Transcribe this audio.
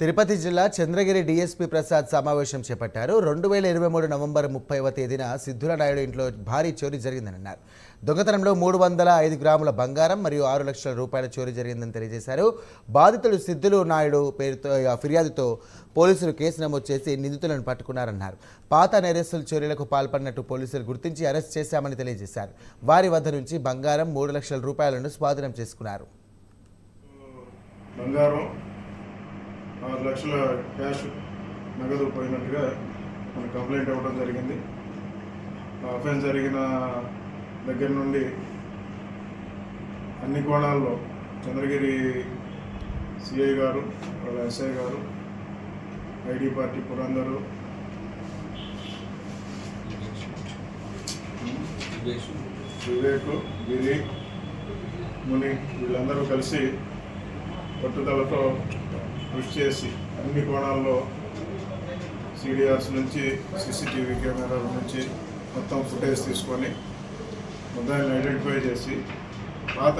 తిరుపతి జిల్లా చంద్రగిరి డీఎస్పీ ప్రసాద్ సమావేశం చేపట్టారు. 2023 నవంబర్ 30వ తేదీన సిద్ధుల నాయుడు ఇంట్లో భారీ చోరీ జరిగిందని అన్నారు. దొంగతనంలో 305 గ్రాముల బంగారం మరియు 6 లక్షల రూపాయల చోరీ జరిగిందని తెలియజేశారు. బాధితుడు సిద్ధులు నాయుడు పేరుతో ఫిర్యాదుతో పోలీసులు కేసు నమోదు చేసి నిందితులను పట్టుకున్నారన్నారు. పాత నేరస్తుల చోరీలకు పాల్పడినట్టు పోలీసులు గుర్తించి అరెస్ట్ చేశామని తెలియజేశారు. వారి వద్ద నుంచి బంగారం 3 లక్షల రూపాయలను స్వాధీనం చేసుకున్నారు. 6 లక్షల క్యాష్ నగదు పోయినట్టుగా మనకు కంప్లైంట్ ఇవ్వడం జరిగింది. అఫెన్స్ జరిగిన దగ్గర నుండి అన్ని కోణాల్లో చంద్రగిరి సిఐ గారు, వాళ్ళ ఎస్ఐ గారు, ఐడి పార్టీ పురందరు, వివేక్, గిరి, ముని వీళ్ళందరూ కలిసి పట్టుదలతో కృషి చేసి అన్ని కోణాల్లో సిడిఆర్స్ నుంచి సీసీటీవీ కెమెరాల నుంచి మొత్తం ఫుటేజ్ తీసుకొని ముద్దాయిల్ని ఐడెంటిఫై చేసి పాత